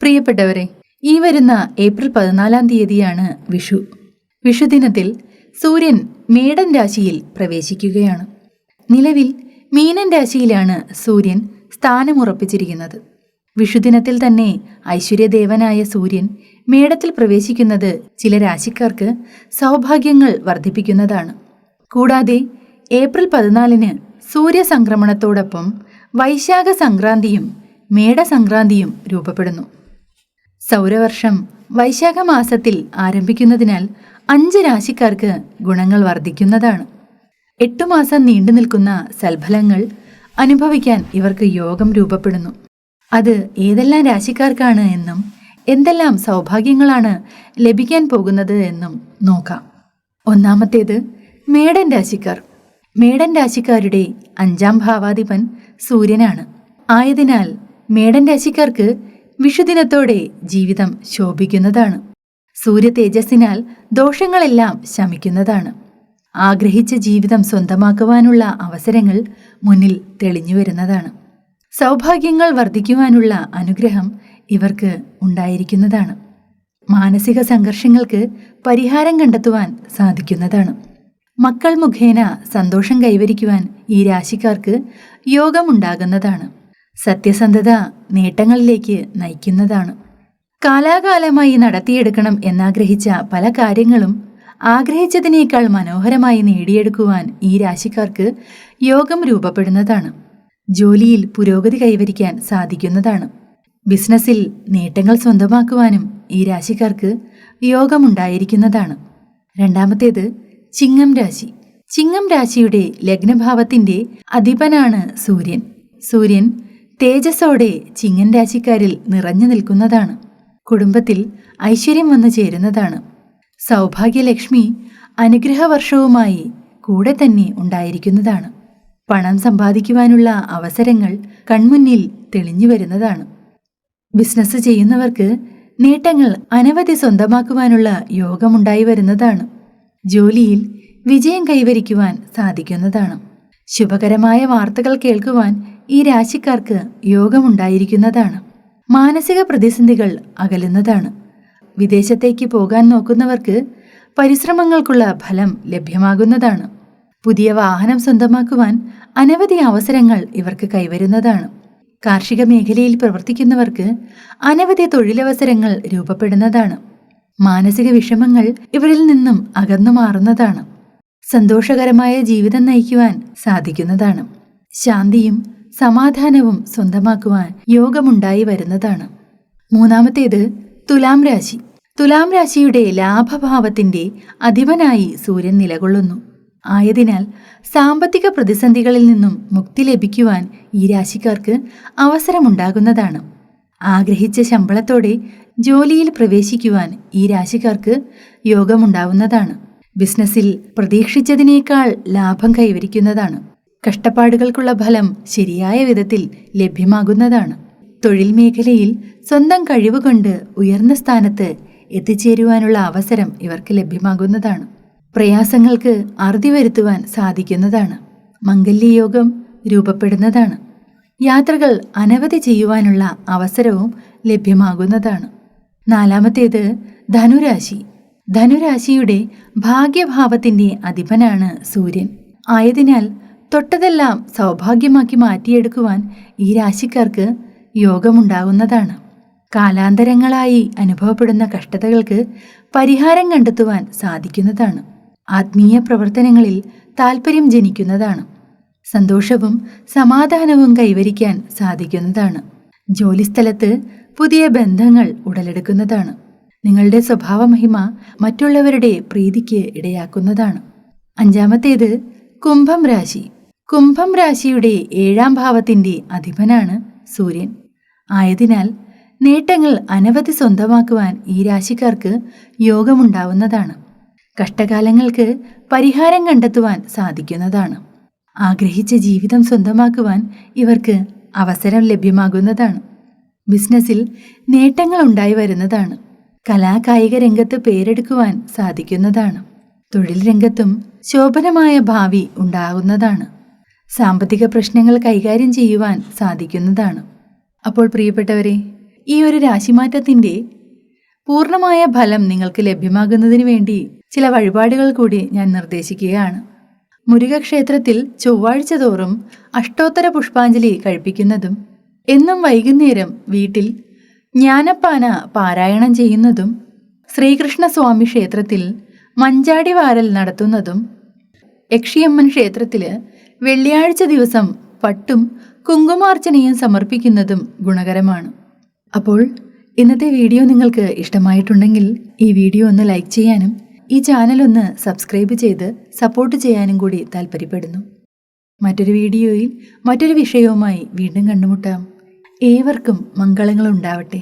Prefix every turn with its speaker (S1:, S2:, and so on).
S1: പ്രിയപ്പെട്ടവരെ, ഈ വരുന്ന ഏപ്രിൽ 14 വിഷു. വിഷുദിനത്തിൽ സൂര്യൻ മേടൻ രാശിയിൽ പ്രവേശിക്കുകയാണ്. നിലവിൽ മീനൻ രാശിയിലാണ് സൂര്യൻ സ്ഥാനമുറപ്പിച്ചിരിക്കുന്നത്. വിഷുദിനത്തിൽ തന്നെ ഐശ്വര്യദേവനായ സൂര്യൻ മേടത്തിൽ പ്രവേശിക്കുന്നത് ചില രാശിക്കാർക്ക് സൗഭാഗ്യങ്ങൾ വർദ്ധിപ്പിക്കുന്നതാണ്. കൂടാതെ ഏപ്രിൽ 14 സൂര്യസംക്രമണത്തോടൊപ്പം വൈശാഖ സംക്രാന്തിയും മേടസംക്രാന്തിയും രൂപപ്പെടുന്നു. സൗരവർഷം വൈശാഖ മാസത്തിൽ ആരംഭിക്കുന്നതിനാൽ 5 രാശിക്കാർക്ക് ഗുണങ്ങൾ വർദ്ധിക്കുന്നതാണ്. 8 മാസം നീണ്ടു നിൽക്കുന്ന സൽഫലങ്ങൾ അനുഭവിക്കാൻ ഇവർക്ക് യോഗം രൂപപ്പെടുന്നു. അത് ഏതെല്ലാം രാശിക്കാർക്കാണ് എന്നും എന്തെല്ലാം സൗഭാഗ്യങ്ങളാണ് ലഭിക്കാൻ പോകുന്നത് എന്നും നോക്കാം. ഒന്നാമത്തേത് മേടൻ രാശിക്കാർ. മേടൻ രാശിക്കാരുടെ 5ാം ഭാവാധിപൻ സൂര്യനാണ്. ആയതിനാൽ മേടൻ രാശിക്കാർക്ക് വിഷുദിനത്തോടെ ജീവിതം ശോഭിക്കുന്നതാണ്. സൂര്യ തേജസ്സിനാൽ ദോഷങ്ങളെല്ലാം ശമിക്കുന്നതാണ്. ആഗ്രഹിച്ച ജീവിതം സ്വന്തമാക്കുവാനുള്ള അവസരങ്ങൾ മുന്നിൽ തെളിഞ്ഞു വരുന്നതാണ്. സൗഭാഗ്യങ്ങൾ വർദ്ധിക്കുവാനുള്ള അനുഗ്രഹം ഇവർക്ക് ഉണ്ടായിരിക്കുന്നതാണ്. മാനസിക സംഘർഷങ്ങൾക്ക് പരിഹാരം കണ്ടെത്തുവാൻ സാധിക്കുന്നതാണ്. മക്കൾ മുഖേന സന്തോഷം കൈവരിക്കുവാൻ ഈ രാശിക്കാർക്ക് യോഗമുണ്ടാകുന്നതാണ്. സത്യസന്ധത നേട്ടങ്ങളിലേക്ക് നയിക്കുന്നതാണ്. കാലാകാലമായി നടത്തിയെടുക്കണം എന്നാഗ്രഹിച്ച പല കാര്യങ്ങളും ആഗ്രഹിച്ചതിനേക്കാൾ മനോഹരമായി നേടിയെടുക്കുവാൻ ഈ രാശിക്കാർക്ക് യോഗം രൂപപ്പെടുന്നതാണ്. ജോലിയിൽ പുരോഗതി കൈവരിക്കാൻ സാധിക്കുന്നതാണ്. ബിസിനസ്സിൽ നേട്ടങ്ങൾ സ്വന്തമാക്കുവാനും ഈ രാശിക്കാർക്ക് യോഗമുണ്ടായിരിക്കുന്നതാണ്. രണ്ടാമത്തേത് ചിങ്ങം രാശി. ചിങ്ങം രാശിയുടെ ലഗ്നഭാവത്തിന്റെ അധിപനാണ് സൂര്യൻ. സൂര്യൻ തേജസ്സോടെ ചിങ്ങൻ രാശിക്കാരിൽ നിറഞ്ഞു നിൽക്കുന്നതാണ്. കുടുംബത്തിൽ ഐശ്വര്യം വന്നു ചേരുന്നതാണ്. സൗഭാഗ്യലക്ഷ്മി അനുഗ്രഹവർഷവുമായി കൂടെ തന്നെ ഉണ്ടായിരിക്കുന്നതാണ്. പണം സമ്പാദിക്കുവാനുള്ള അവസരങ്ങൾ കൺമുന്നിൽ തെളിഞ്ഞു വരുന്നതാണ്. ബിസിനസ് ചെയ്യുന്നവർക്ക് നേട്ടങ്ങൾ അനവധി സ്വന്തമാക്കുവാനുള്ള യോഗമുണ്ടായി വരുന്നതാണ്. ജോലിയിൽ വിജയം കൈവരിക്കുവാൻ സാധിക്കുന്നതാണ്. ശുഭകരമായ വാർത്തകൾ കേൾക്കുവാൻ ഈ രാശിക്കാർക്ക് യോഗമുണ്ടായിരിക്കുന്നതാണ്. മാനസിക പ്രതിസന്ധികൾ അകലുന്നതാണ്. വിദേശത്തേക്ക് പോകാൻ നോക്കുന്നവർക്ക് പരിശ്രമങ്ങൾക്കുള്ള ഫലം ലഭ്യമാകുന്നതാണ്. പുതിയ വാഹനം സ്വന്തമാക്കുവാൻ അനവധി അവസരങ്ങൾ ഇവർക്ക് കൈവരുന്നതാണ്. കാർഷിക മേഖലയിൽ പ്രവർത്തിക്കുന്നവർക്ക് അനവധി തൊഴിലവസരങ്ങൾ രൂപപ്പെടുന്നതാണ്. മാനസിക വിഷമങ്ങൾ ഇവരിൽ നിന്നും അകന്നു മാറുന്നതാണ്. സന്തോഷകരമായ ജീവിതം നയിക്കുവാൻ സാധിക്കുന്നതാണ്. ശാന്തിയും സമാധാനവും സ്വന്തമാക്കുവാൻ യോഗമുണ്ടായി വരുന്നതാണ്. മൂന്നാമത്തേത് തുലാം രാശി. തുലാം രാശിയുടെ ലാഭഭാവത്തിന്റെ അധിപനായി സൂര്യൻ നിലകൊള്ളുന്നു. ആയതിനാൽ സാമ്പത്തിക പ്രതിസന്ധികളിൽ നിന്നും മുക്തി ലഭിക്കുവാൻ ഈ രാശിക്കാർക്ക് അവസരമുണ്ടാകുന്നതാണ്. ആഗ്രഹിച്ച ശമ്പളത്തോടെ ജോലിയിൽ പ്രവേശിക്കുവാൻ ഈ രാശിക്കാർക്ക് യോഗമുണ്ടാവുന്നതാണ്. ബിസിനസ്സിൽ പ്രതീക്ഷിച്ചതിനേക്കാൾ ലാഭം കൈവരിക്കുന്നതാണ്. കഷ്ടപ്പാടുകൾക്കുള്ള ഫലം ശരിയായ വിധത്തിൽ ലഭ്യമാകുന്നതാണ്. തൊഴിൽ മേഖലയിൽ സ്വന്തം കഴിവുകൊണ്ട് ഉയർന്ന സ്ഥാനത്ത് എത്തിച്ചേരുവാനുള്ള അവസരം ഇവർക്ക് ലഭ്യമാകുന്നതാണ്. പ്രയാസങ്ങൾക്ക് അറുതി വരുത്തുവാൻ സാധിക്കുന്നതാണ്. മംഗല്യയോഗം രൂപപ്പെടുന്നതാണ്. യാത്രകൾ അനവധി ചെയ്യുവാനുള്ള അവസരവും ലഭ്യമാകുന്നതാണ്. നാലാമത്തേത് ധനുരാശി. ധനുരാശിയുടെ ഭാഗ്യഭാവത്തിന്റെ അധിപനാണ് സൂര്യൻ. ആയതിനാൽ തൊട്ടതെല്ലാം സൗഭാഗ്യമാക്കി മാറ്റിയെടുക്കുവാൻ ഈ രാശിക്കാർക്ക് യോഗമുണ്ടാകുന്നതാണ്. കാലാന്തരങ്ങളായി അനുഭവപ്പെടുന്ന കഷ്ടതകൾക്ക് പരിഹാരം കണ്ടെത്തുവാൻ സാധിക്കുന്നതാണ്. ആത്മീയ പ്രവർത്തനങ്ങളിൽ താൽപ്പര്യം ജനിക്കുന്നതാണ്. സന്തോഷവും സമാധാനവും കൈവരിക്കാൻ സാധിക്കുന്നതാണ്. ജോലിസ്ഥലത്ത് പുതിയ ബന്ധങ്ങൾ ഉടലെടുക്കുന്നതാണ്. നിങ്ങളുടെ സ്വഭാവമഹിമ മറ്റുള്ളവരുടെ പ്രീതിക്ക് ഇടയാക്കുന്നതാണ്. അഞ്ചാമത്തേത് കുംഭം രാശി. കുംഭം രാശിയുടെ 7ാം ഭാവത്തിന്റെ അധിപനാണ് സൂര്യൻ. ആയതിനാൽ നേട്ടങ്ങൾ അനവധി സ്വന്തമാക്കുവാൻ ഈ രാശിക്കാർക്ക് യോഗമുണ്ടാവുന്നതാണ്. കഷ്ടകാലങ്ങൾക്ക് പരിഹാരം കണ്ടെത്തുവാൻ സാധിക്കുന്നതാണ്. ആഗ്രഹിച്ച ജീവിതം സ്വന്തമാക്കുവാൻ ഇവർക്ക് അവസരം ലഭ്യമാകുന്നതാണ്. ബിസിനസ്സിൽ നേട്ടങ്ങൾ ഉണ്ടായി വരുന്നതാണ്. കലാകായിക രംഗത്ത് പേരെടുക്കുവാൻ സാധിക്കുന്നതാണ്. തൊഴിൽ രംഗത്തും ശോഭനമായ ഭാവി ഉണ്ടാകുന്നതാണ്. സാമ്പത്തിക പ്രശ്നങ്ങൾ കൈകാര്യം ചെയ്യുവാൻ സാധിക്കുന്നതാണ്. അപ്പോൾ പ്രിയപ്പെട്ടവരെ, ഈ ഒരു രാശിമാറ്റത്തിൻ്റെ പൂർണ്ണമായ ഫലം നിങ്ങൾക്ക് ലഭ്യമാകുന്നതിന് വേണ്ടി ചില വഴിപാടുകൾ കൂടി ഞാൻ നിർദ്ദേശിക്കുകയാണ്. മുരുകക്ഷേത്രത്തിൽ ചൊവ്വാഴ്ച തോറും അഷ്ടോത്തര പുഷ്പാഞ്ജലി കഴിപ്പിക്കുന്നതും എന്നും വൈകുന്നേരം വീട്ടിൽ ജ്ഞാനപ്പാന പാരായണം ചെയ്യുന്നതും, ശ്രീകൃഷ്ണസ്വാമി ക്ഷേത്രത്തിൽ മഞ്ചാടി വാരൽ നടത്തുന്നതും, യക്ഷിയമ്മൻ ക്ഷേത്രത്തിൽ വെള്ളിയാഴ്ച ദിവസം പട്ടും കുങ്കുമാർച്ചനയും സമർപ്പിക്കുന്നതും ഗുണകരമാണ്. അപ്പോൾ ഇന്നത്തെ വീഡിയോ നിങ്ങൾക്ക് ഇഷ്ടമായിട്ടുണ്ടെങ്കിൽ ഈ വീഡിയോ ഒന്ന് ലൈക്ക് ചെയ്യാനും ഈ ചാനൽ ഒന്ന് സബ്സ്ക്രൈബ് ചെയ്ത് സപ്പോർട്ട് ചെയ്യാനും കൂടി താല്പര്യപ്പെടുന്നു. മറ്റൊരു വീഡിയോയിൽ മറ്റൊരു വിഷയവുമായി വീണ്ടും കണ്ടുമുട്ടാം. ഏവർക്കും മംഗളങ്ങളുണ്ടാവട്ടെ.